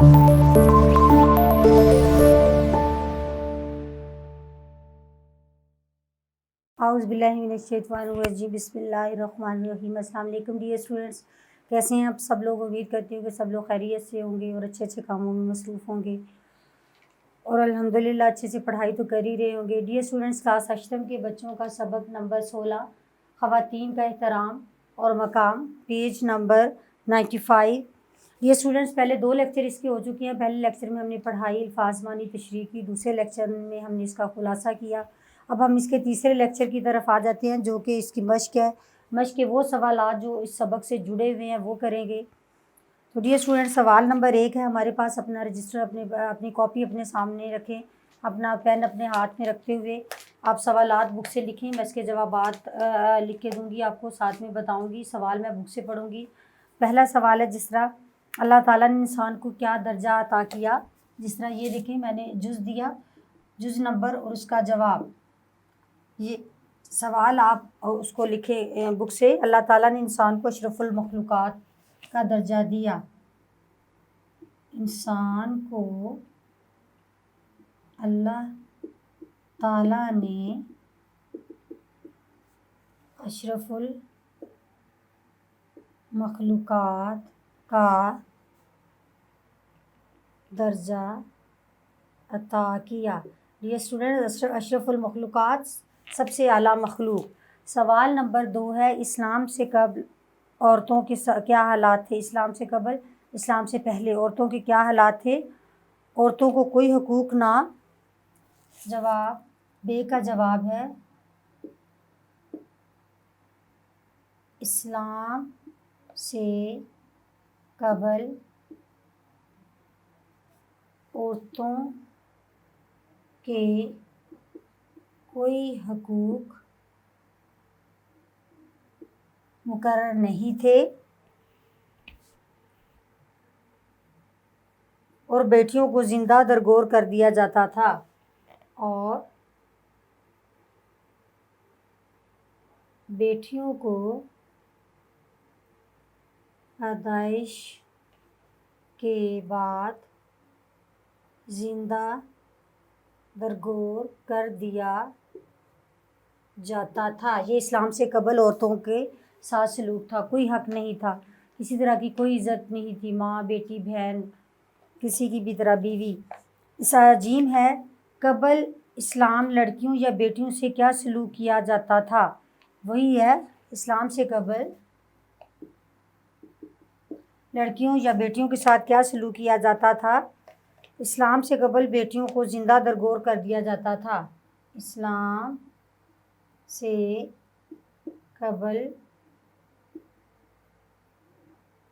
औज़ुबिल्लाहिमिनश्शैतानिर्रजीम बिस्मिल्लाहिर्रहमानिर्रहीम। अस्सलाम वालेकुम डियर स्टूडेंट्स, कैसे हैं आप सब लोग। उम्मीद करती हूँ कि सब लोग खैरियत से होंगे और अच्छे अच्छे कामों में मसरूफ़ होंगे और अल्हम्दुलिल्लाह अच्छे से पढ़ाई तो कर ही रहे होंगे। डियर स्टूडेंट्स, क्लास अष्टम के बच्चों का सबक नंबर 16 ख़वातीन का एहतराम और मकाम, पेज नंबर 95। ये स्टूडेंट्स पहले 2 लेक्चर इसके हो चुके हैं। पहले लेक्चर में हमने पढ़ाई अल्फाज मानी तशरीह की, दूसरे लेक्चर में हमने इसका खुलासा किया। अब हम इसके तीसरे लेक्चर की तरफ आ जाते हैं जो कि इसकी मश्क है। मश्क के वो सवालात जो इस सबक से जुड़े हुए हैं वो करेंगे। तो डियर स्टूडेंट, सवाल नंबर 1 है हमारे पास। अपना रजिस्टर अपनी कॉपी अपने सामने रखें, अपना पेन अपने हाथ में रखते हुए आप सवालात बुक से लिखें। मैं इसके जवाबात लिख के दूँगी, आपको साथ में बताऊँगी। सवाल मैं बुक से पढ़ूँगी। पहला सवाल है, जिस तरह अल्लाह ताला ने इंसान को क्या दर्जा अता किया। जिस तरह ये देखें, मैंने जुज़ दिया, जुज़ नंबर और उसका जवाब। ये सवाल आप उसको लिखें बुक से। अल्लाह ताला ने इंसान को अशरफुल मखलूक़ात का दर्जा दिया। इंसान को अल्लाह ताला ने अशरफुल मखलूक़ात का दर्जा अता किया। ये स्टूडेंट, अशरफुल मखलूक़ात सबसे आला मखलूक। सवाल नंबर 2 है, इस्लाम से कबल औरतों के क्या हालात थे। इस्लाम से कबल, इस्लाम से पहले औरतों के क्या हालात थे। औरतों को कोई हुकूक ना। जवाब बे का जवाब है इस्लाम से कबल औरतों के कोई हुकूक मुकर्रर नहीं थे और बेटियों को जिंदा दरगोर कर दिया जाता था। और बेटियों को पैदाइश के बाद जिंदा दरगोर कर दिया जाता था। ये इस्लाम से कबल औरतों के साथ सलूक था। कोई हक नहीं था, किसी तरह की कोई इज़्ज़त नहीं थी। माँ, बेटी, बहन, किसी की भी तरह बीवी। इस अजीम है, कबल इस्लाम लड़कियों या बेटियों से क्या सलूक किया जाता था। वही है, इस्लाम से कबल लड़कियों या बेटियों के साथ क्या सलूक किया जाता था। इस्लाम से कबल बेटियों को जिंदा दरगोर कर दिया जाता था। इस्लाम से कबल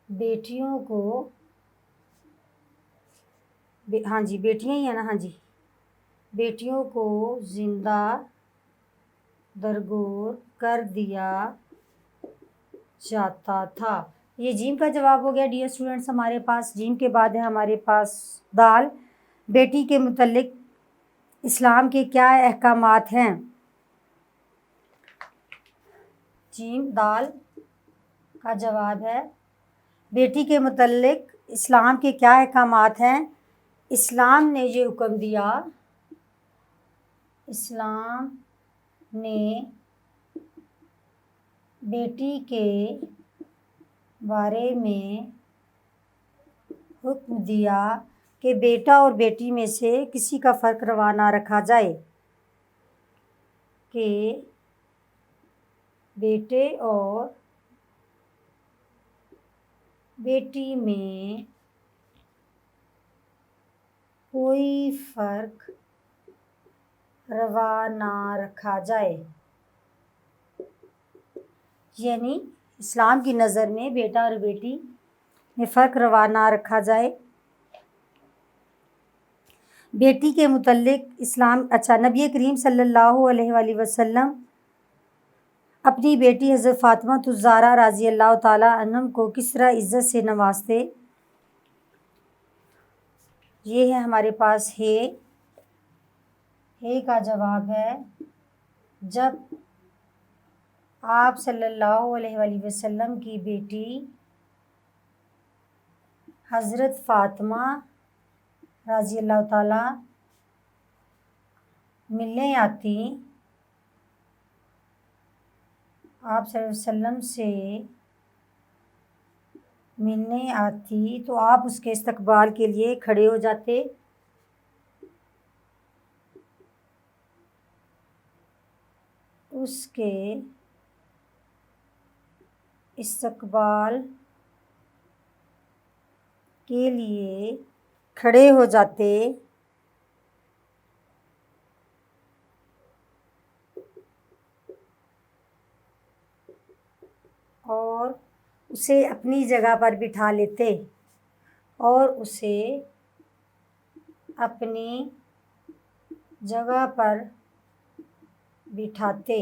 बेटियों को हाँ जी, बेटियां ही है ना। हाँ जी, बेटियों को जिंदा दरगोर कर दिया जाता था। ये जीम का जवाब हो गया डियर स्टूडेंट्स। हमारे पास जीम के बाद है हमारे पास दाल। बेटी के मुतल्लिक इस्लाम के क्या अहकामात हैं। जीम दाल का जवाब है, बेटी के मुतल्लिक इस्लाम के क्या अहकामात हैं। इस्लाम ने ये हुक्म दिया, इस्लाम ने बेटी के बारे में हुक्म दिया कि बेटा और बेटी में से किसी का फ़र्क रवा ना रखा जाए। कि बेटे और बेटी में कोई फ़र्क रवा ना रखा जाए। यानी इस्लाम की नज़र में बेटा और बेटी में फ़र्क रवा ना रखा जाए। बेटी के मुतल्लिक इस्लाम नबी करीम सल्लल्लाहु अलैहि वसल्लम अपनी बेटी हज़रत फ़ातिमा ज़हरा रज़ी अल्लाह ताला अन्हा को किस तरह इज़्ज़त से नवाजते। ये है हमारे पास है का जवाब है, जब आप सल्लल्लाहु अलैहि वसल्लम की बेटी हज़रत फ़ातिमा रज़ी अल्लाह ताला मिलने आती, आप सल्लल्लाहु अलैहि वसल्लम से मिलने आती तो आप उसके इस्तकबाल के लिए खड़े हो जाते। उसके इस्तकबाल के लिए खड़े हो जाते और उसे अपनी जगह पर बिठा लेते और उसे अपनी जगह पर बिठाते।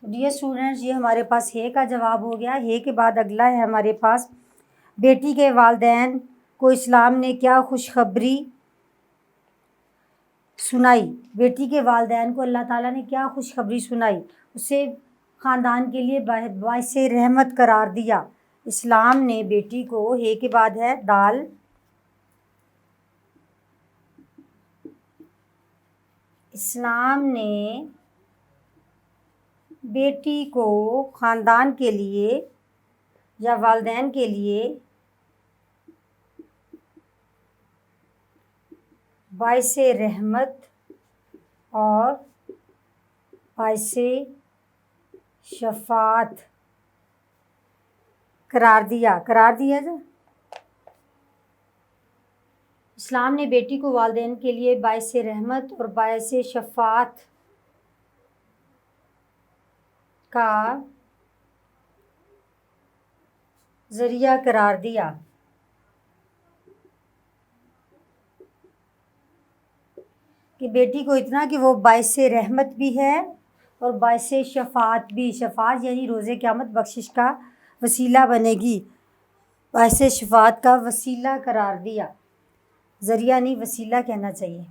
डियर स्टूडेंट्स, ये हमारे पास हे का जवाब हो गया। हे के बाद अगला है हमारे पास, बेटी के वालिदैन को इस्लाम ने क्या खुशखबरी सुनाई। बेटी के वालिदैन को अल्लाह ताला ने क्या खुशखबरी सुनाई, उसे ख़ानदान के लिए बाइसे रहमत करार दिया। इस्लाम ने बेटी को, हे के बाद है दाल, इस्लाम ने बेटी को ख़ानदान के लिए या वालिदैन के लिए बाइसे रहमत और बाइसे शफ़ाअत करार दिया जा। इस्लाम ने बेटी को वालिदैन के लिए बाइसे रहमत और बाइसे शफ़ाअत का ज़रिया करार दिया। कि बेटी को इतना कि वो बाइसे रहमत भी है और बाइसे शफ़ाअत भी। शफ़ाअत यानी रोज़े क़यामत बख्शिश का वसीला बनेगी। बाइसे शफ़ाअत का वसीला करार दिया, ज़रिया नहीं वसीला कहना चाहिए।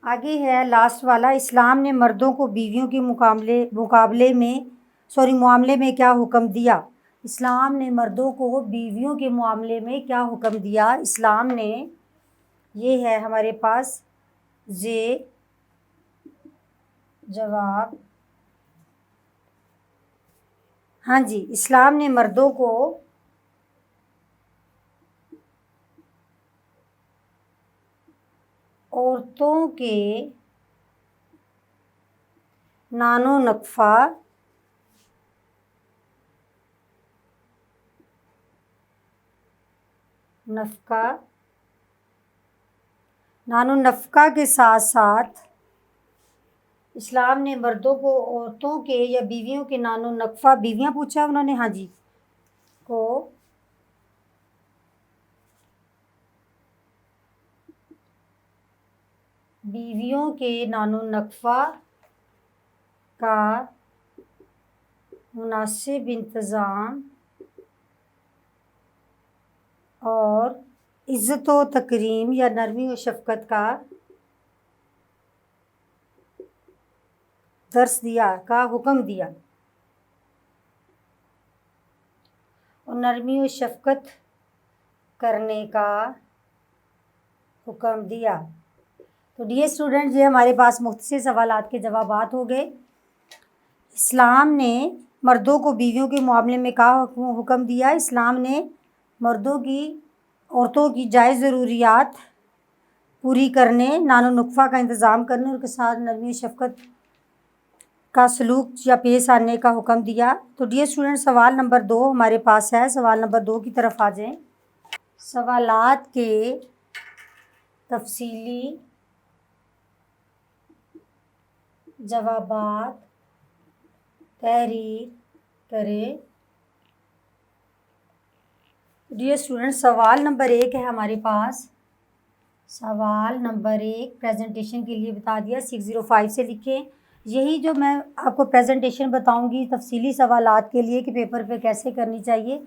आगे है लास्ट वाला, इस्लाम ने मर्दों को बीवियों के मामले में क्या हुक्म दिया। इस्लाम ने मर्दों को बीवियों के मामले में क्या हुक्म दिया। इस्लाम ने, ये है हमारे पास जे जवाब। हाँ जी, इस्लाम ने मर्दों को औरतों के नानो नफ़का के साथ साथ इस्लाम ने मर्दों को औरतों के या बीवियों के नानो नफ़का, बीवियाँ पूछा उन्होंने, हाँ जी, को बीवियों के नानो नफ़का का मुनासिब इंतज़ाम और इज़्ज़त व तकरीम या नरमी व शफ़क़त का दर्स दिया, का हुक्म दिया और नरमी व शफ़क़त करने का हुक्म दिया। तो डियर स्टूडेंट, ये हमारे पास मुख्तसर सवालात के जवाबात हो गए। इस्लाम ने मर्दों को बीवियों के मामले में क्या हुक्म दिया। इस्लाम ने औरतों की जायज़ ज़रूरियात पूरी करने, नानो नुक्फ़ा का इंतज़ाम करने और उनके साथ नरमी शफ़क़त का सलूक या पेश आने का हुक्म दिया। तो डियर स्टूडेंट, सवाल नंबर 2 हमारे पास है। सवाल नंबर 2 की तरफ आ जाएं। सवालात के तफसीली जवाबात तहरीर करें। डियर स्टूडेंट, सवाल नंबर 1 है हमारे पास। सवाल नंबर 1 प्रेजेंटेशन के लिए बता दिया, 605 से लिखें। यही जो मैं आपको प्रेजेंटेशन बताऊंगी तफसीली सवालात के लिए कि पेपर पे कैसे करनी चाहिए,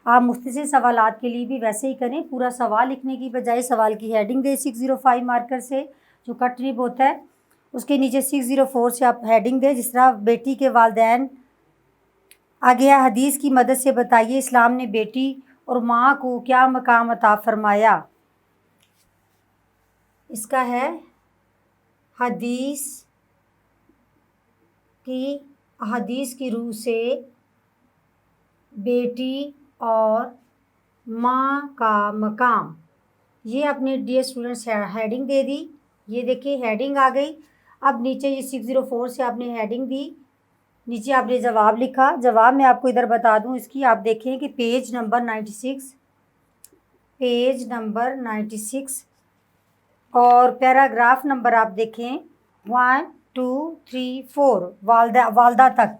आप मुख्तसर सवालात के लिए भी वैसे ही करें। पूरा सवाल लिखने की बजाय सवाल की हेडिंग दें 605 मार्कर से, जो कट रिब होता है उसके नीचे 604 से आप हेडिंग दें। जिस तरह बेटी के वालिदैन आगे है, हदीस की मदद से बताइए इस्लाम ने बेटी और माँ को क्या मकाम अता फरमाया। इसका है हदीस की रूह से बेटी और माँ का मकाम। ये अपने डियर स्टूडेंट्स हेडिंग दे दी। ये देखिए हेडिंग आ गई। अब नीचे ये 604 से आपने हेडिंग दी, नीचे आपने जवाब लिखा। जवाब मैं आपको इधर बता दूं इसकी, आप देखें कि पेज नंबर 96 और पैराग्राफ नंबर आप देखें 1 2 3 4 वालदा तक।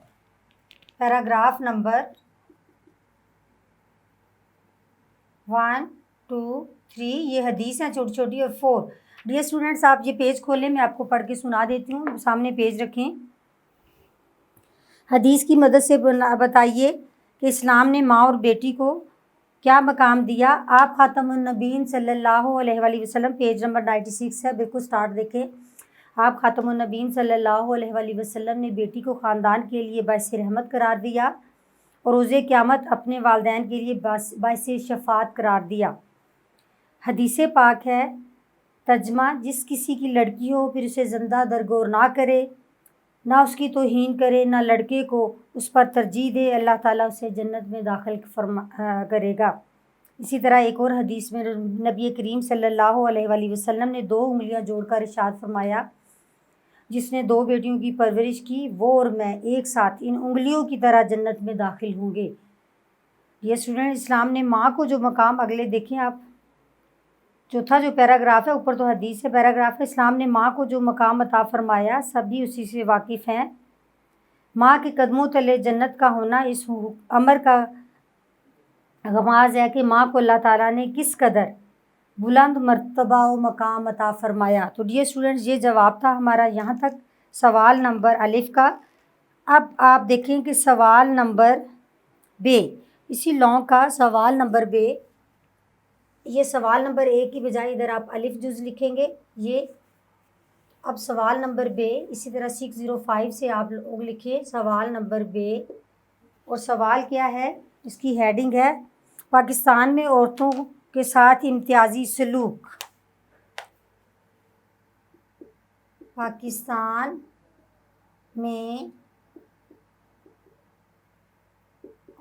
पैराग्राफ नंबर 1 2 3 ये हदीस हैं छोटी छोटी, और 4। डियर स्टूडेंट्स आप ये पेज खोलें, मैं आपको पढ़ के सुना देती हूँ। सामने पेज रखें। हदीस की मदद से बताइए कि इस्लाम ने माँ और बेटी को क्या मकाम दिया। आप ख़ातमुन नबीय्यीन सल्लल्लाहु अलैहि वसल्लम, पेज नंबर 96 है, बिल्कुल स्टार्ट देखें। आप ख़ातमुन नबीय्यीन सल्लल्लाहु अलैहि वसल्लम ने बेटी को ख़ानदान के लिए बाइस रहमत करार दिया और रोज़े क़यामत अपने वालिदैन के लिए बाइस शफ़ाअत करार दिया। हदीस पाक है तर्जमा, जिस किसी की लड़की हो फिर उसे ज़िंदा दरगोर ना करे, ना उसकी तौहीन करे, ना लड़के को उस पर तरजीह दे, अल्लाह ताला उसे जन्नत में दाखिल करेगा। इसी तरह एक और हदीस में नबी करीम सल्लल्लाहु अलैहि वसल्लम ने 2 उंगलियां जोड़कर इरशाद फरमाया, जिसने 2 बेटियों की परवरिश की वो और मैं एक साथ इन उंगलियों की तरह जन्नत में दाखिल होंगे। ये स्टूडेंट, इस्लाम ने माँ को जो मकाम, अगले देखें आप, चौथा जो पैराग्राफ है, ऊपर तो हदीस से पैराग्राफ है, इस्लाम ने माँ को जो मकाम अता फरमाया सभी उसी से वाकिफ़ हैं। माँ के कदमों तले जन्नत का होना इस अमर का गमाज़ है कि माँ को अल्लाह ताला ने किस कदर बुलंद मर्तबा व मकाम अता फरमाया। तो डियर स्टूडेंट्स ये जवाब था हमारा यहाँ तक सवाल नंबर अलिफ का। अब आप देखें कि सवाल नंबर बे, इसी लॉन्ग का सवाल नंबर बे, ये सवाल नंबर ए की बजाय इधर आप अलिफ जुज़ लिखेंगे। ये अब सवाल नंबर बे, इसी तरह 605 से आप लोग लिखिए सवाल नंबर बे। और सवाल क्या है, इसकी हेडिंग है पाकिस्तान में औरतों के साथ इम्तियाजी सलूक। पाकिस्तान में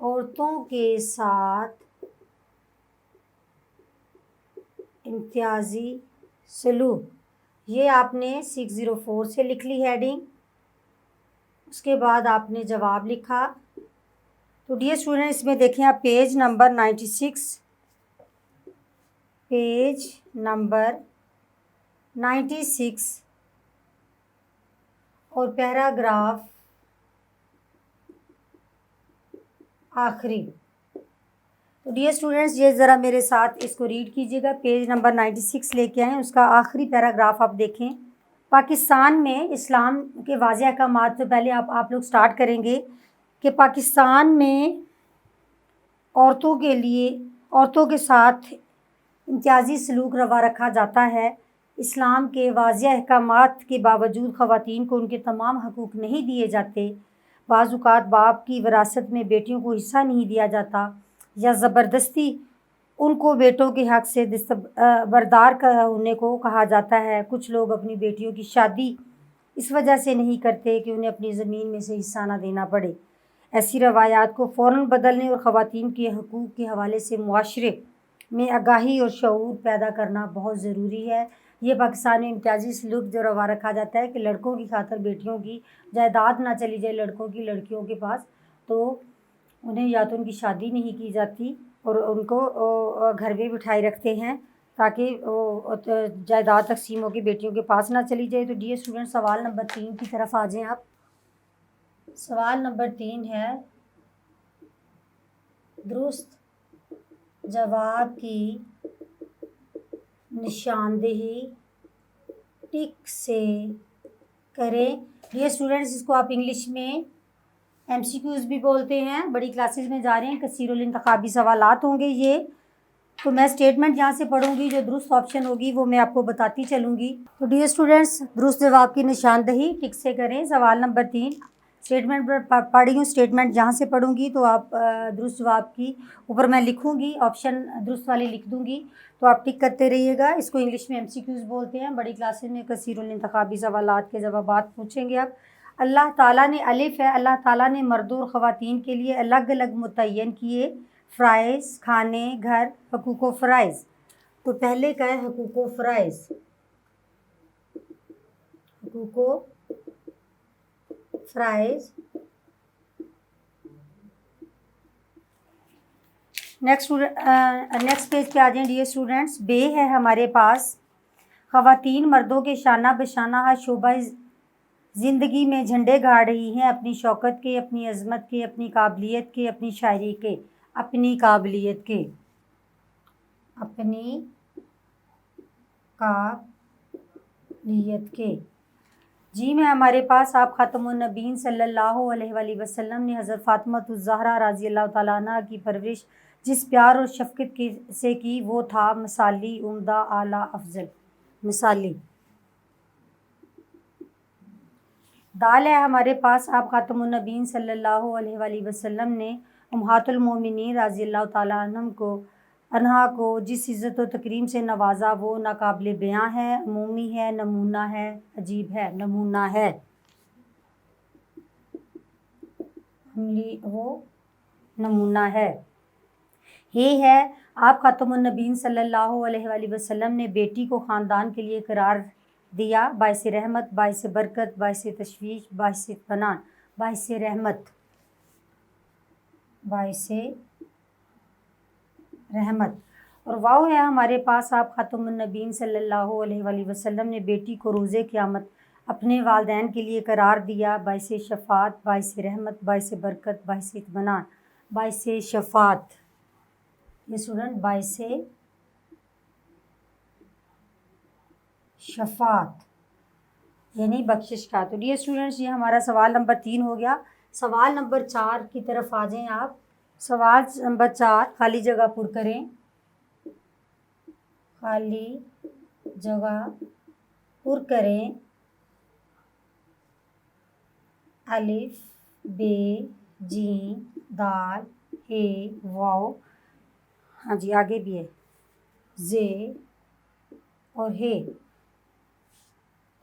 औरतों के साथ इम्तियाजी सलूक, ये आपने 604 से लिख ली हेडिंग। उसके बाद आपने जवाब लिखा। तो डियर स्टूडेंट इसमें देखें आप पेज नंबर 96 और पैराग्राफ आखिरी। तो डियर स्टूडेंट्स ये ज़रा मेरे साथ इसको रीड कीजिएगा। पेज नंबर 96 लेके आएँ, उसका आखिरी पैराग्राफ आप देखें। पाकिस्तान में इस्लाम के वाज़ेह अहकामात से पहले आप लोग स्टार्ट करेंगे कि पाकिस्तान में औरतों के साथ इम्तियाजी सलूक रवा रखा जाता है। इस्लाम के वाज़ेह अहकामात के बावजूद ख़वातीन को उनके तमाम हकूक़ नहीं दिए जाते। बाज़ औक़ात बाप की विरासत में बेटियों को हिस्सा नहीं दिया जाता या ज़बरदस्ती उनको बेटों के हक़ से बरदार होने को कहा जाता है। कुछ लोग अपनी बेटियों की शादी इस वजह से नहीं करते कि उन्हें अपनी ज़मीन में से हिस्सा ना देना पड़े। ऐसी रवायात को फ़ौरन बदलने और ख़वातीन के हकूक़ के हवाले से मुआशरे में आगाही और शऊर पैदा करना बहुत ज़रूरी है। ये पाकिस्तान में इम्तियाजी सलूक जो रवा रखा जाता है कि लड़कों की खातिर बेटियों की जायदाद ना चली जाए लड़कों की लड़कियों के पास, तो उन्हें या तो उनकी शादी नहीं की जाती और उनको घर में बिठाए रखते हैं ताकि जायदाद तकसीम होकर बेटियों के पास ना चली जाए। तो डियर स्टूडेंट सवाल नंबर 3 की तरफ आ जाएँ आप। सवाल नंबर 3 है दुरुस्त जवाब की निशानदेही टिक से करें। डियर स्टूडेंट्स इसको आप इंग्लिश में MCQs भी बोलते हैं। बड़ी क्लासेस में जा रहे हैं, कसीरुल इंतखाबी सवालात होंगे ये। तो मैं स्टेटमेंट यहाँ से पढ़ूंगी, जो दुरुस्त ऑप्शन होगी वो मैं आपको बताती चलूँगी। तो डियर स्टूडेंट्स दुरुस्त जवाब की निशानदेही टिक से करें। सवाल नंबर 3, स्टेटमेंट पर पढ़ रही हूँ। स्टेटमेंट जहाँ से पढ़ूंगी तो आप दुरुस्त जवाब की ऊपर मैं लिखूंगी, ऑप्शन दुरुस्त वाले लिख दूंगी, तो आप टिक करते रहिएगा। इसको इंग्लिश में MCQs बोलते हैं। बड़ी क्लासेस में कसीरुल इंतखाबी सवालात के जवाबात पूछेंगे। अब अल्लाह ताला ने, अलिफ है, अल्लाह ताला ने मर्दों और ख़वातीन के लिए अलग अलग मुतय्यन किए फ़राइज़, खाने, घर, हकूक़ फ़राइज़। तो पहले का है हकूक़ फ़राइज़, हकूक़ फ़राइज़। नेक्स्ट पेज पे आ जाएं डियर स्टूडेंट्स। बे है हमारे पास, ख़वातीन मर्दों के शाना बशाना हर शोबा ज़िंदगी में झंडे गाड़ रही हैं, अपनी शौकत के, अपनी अज़मत के, अपनी काबिलियत के, अपनी शायरी के, अपनी काबिलियत के, अपनी काबिलियत के। जी में हमारे पास आप ख़ातमुन नबीन सल्लल्लाहु अलैहि वसल्लम ने हज़रत फ़ातिमा ज़हरा रज़ी अल्लाह तआला अन्हा की परवरिश जिस प्यार और शफ़क़त से की वो था मिसाली, उम्दा, आला, अफ़ज़ल। मिसाली। दाल है हमारे पास आप ख़ातमुन नबीन सल्लल्लाहु अलैहि वसल्लम ने उम्महातुल मोमिनीन रज़ी अल्लाह तआला अन्हा को जिस इज़्ज़त और तकरीम से नवाजा वो नाकाबिले बयां है, अमूमी है, नमूना है, अजीब है। नमूना है, वो नमूना है। ये है आप ख़ातमुन नबीन सल्लल्लाहु अलैहि वसल्लम ने बेटी को ख़ानदान के लिए करार दिया, बाइस रहमत, बाइस बरकत, बाइस तशवीश, बाइस फनान। बाइस रहमत, बाइस रहमत। और वाव है हमारे पास आप ख़ातमुन नबीन सल्लल्लाहु अलैहि वसल्लम ने बेटी को रोज़े क़यामत अपने वालिदैन के लिए करार दिया, बाइस शफ़ात, बाइस रहमत, बाइस बरकत, बाइस इत्मीनान। बाइस शफ़ात, ये स्टूडेंट बाइस शफ़ात यानी बख्शिश का। तो डियर स्टूडेंट्स ये हमारा सवाल नंबर 3 हो गया। सवाल नंबर 4 की तरफ आ जाएं आप। सवाल नंबर 4, खाली जगह पुर करें। खाली जगह पुर करें। अलिफ, बे, जीम, दाल, हे, वाव, हाँ जी आगे भी है, जे और हे।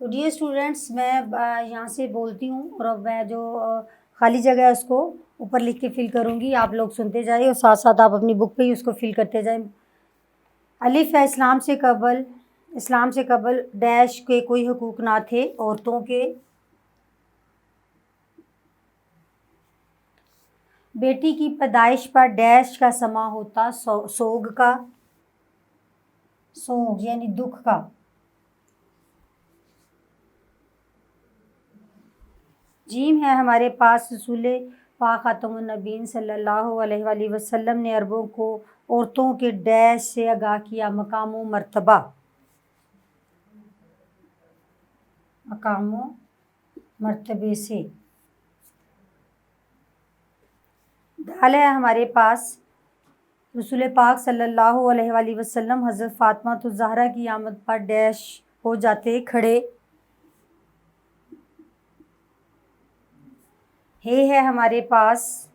तो डियर स्टूडेंट्स मैं यहाँ से बोलती हूँ और अब मैं जो खाली जगह है उसको ऊपर लिख के फिल करूँगी, आप लोग सुनते जाइए और साथ साथ आप अपनी बुक पे ही उसको फिल करते जाएं। अलिफ है, इस्लाम से कबल डैश के कोई हुकूक ना थे औरतों के। बेटी की पैदाइश पर डैश का समा होता सोग का, सोग यानी दुख का। जीम है हमारे पास, रसूल पाक ख़ातमुन नबीन सल्लल्लाहु अलैहि वसल्लम ने अरबों को औरतों के डैश से आगाह किया, मकाम मर्तबा, मकाम मर्तबे से। दाल है हमारे पास, रसूल पाक सल्लल्लाहु अलैहि वसल्लम हज़रत फ़ातिमा ज़हरा की आमद पर डैश हो जाते खड़े। है हमारे पास,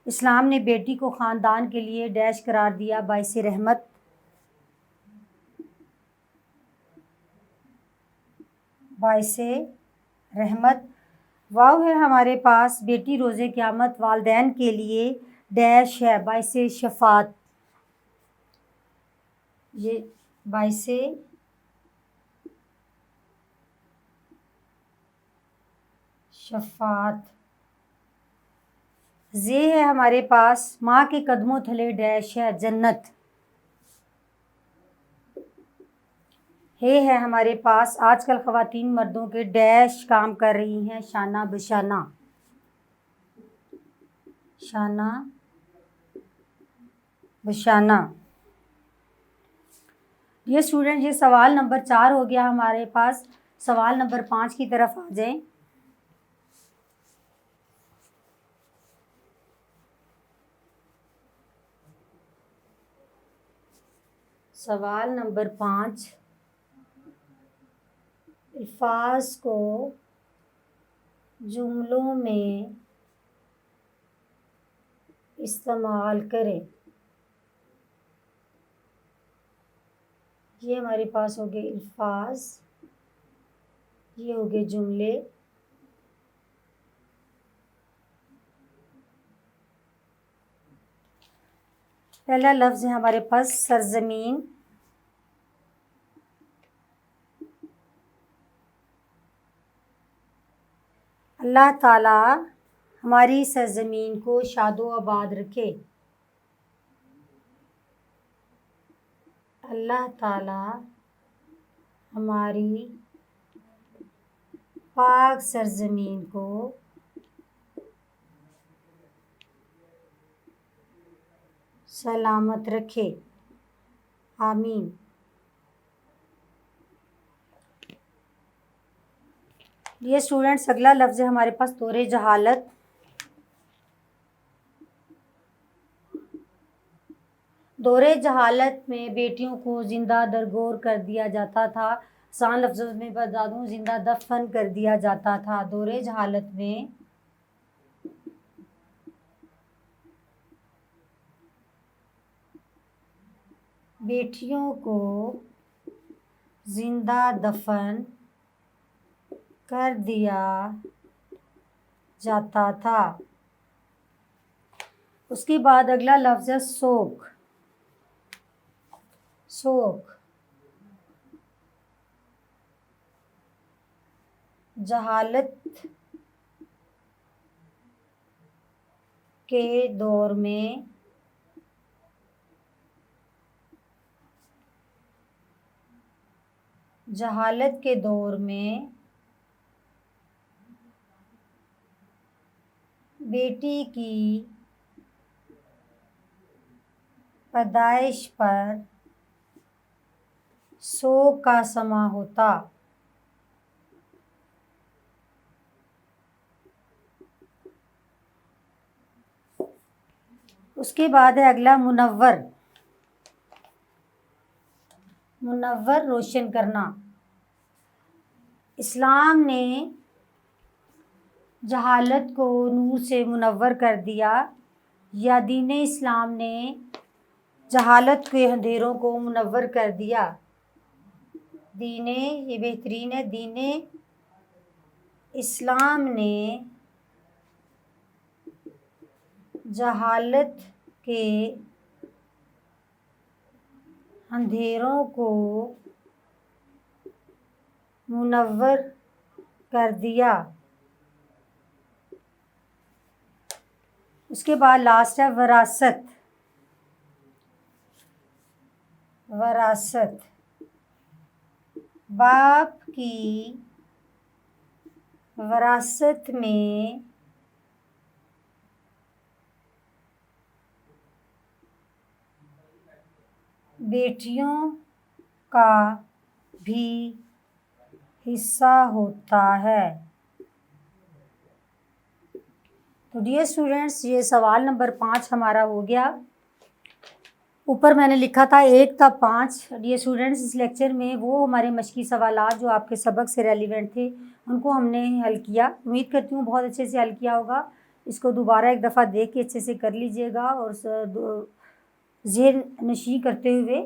इस्लाम ने बेटी को ख़ानदान के लिए डैश करार दिया, बाइस रहमत। बाइस रहमत। वाव है हमारे पास, बेटी रोज़े क़यामत वालिदैन के लिए डैश है, बाइस शफ़ात। ये बाइस शफ़ात। जे है हमारे पास, माँ के कदमों थले डैश है, जन्नत। है हमारे पास, आजकल ख़वातीन मर्दों के डैश काम कर रही हैं, शाना बशाना, शाना बशाना। ये स्टूडेंट ये सवाल नंबर 4 हो गया हमारे पास। सवाल नंबर 5 की तरफ आ जाएं। सवाल नंबर 5, अल्फाज को जुमलों में इस्तेमाल करें। ये हमारे पास हो गए अल्फाज, ये हो गए जुमले। पहला लफ्ज़ है हमारे पास सरज़मीन। अल्लाह ताला हमारी सरज़मीन को शादो आबाद रखे। अल्लाह ताला हमारी पाक सरज़मीन को सलामत रखे, आमीन। ये स्टूडेंट्स, अगला लफ्ज़ है हमारे पास दौरे जहालत। दौरे जहालत में बेटियों को ज़िंदा दरगोर कर दिया जाता था। आसान लफ्ज़ों में बता दूँ, ज़िंदा दफन कर दिया जाता था। दौरे जहालत में बेटियों को ज़िंदा दफन कर दिया जाता था। उसके बाद अगला लफ्ज़ है सोख। सोख जहालत के दौर में बेटी की पैदाइश पर सोख का समा होता। उसके बाद है अगला मुनव्वर। मुनव्वर रोशन करना। इस्लाम ने जहालत को नूर से मुनव्वर कर दिया, या दीन इस्लाम ने जहालत के अंधेरों को मुनव्वर कर दिया। ये बेहतरीन है। दीन इस्लाम ने जहालत के अंधेरों को मुनव्वर कर दिया। उसके बाद लास्ट है वरासत। वरासत बाप की वरासत में बेटियों का भी हिस्सा होता है। तो डियर स्टूडेंट्स, ये सवाल नंबर 5 हमारा हो गया। ऊपर मैंने लिखा था 1 था 5। डियर स्टूडेंट्स, इस लेक्चर में वो हमारे मश्की सवालात जो आपके सबक से रेलिवेंट थे उनको हमने हल किया। उम्मीद करती हूँ बहुत अच्छे से हल किया होगा। इसको दोबारा एक दफ़ा देख के अच्छे से कर लीजिएगा और ज़हन नशी करते हुए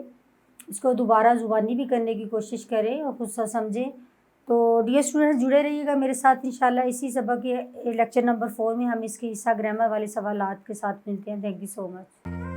इसको दोबारा ज़ुबानी भी करने की कोशिश करें और खुद सा समझें। तो डियर स्टूडेंट्स, जुड़े रहिएगा मेरे साथ। इंशाल्लाह इसी सबक के लेक्चर नंबर 4 में हम इसके हिस्सा ग्रामर वाले सवालात के साथ मिलते हैं। Thank you so much.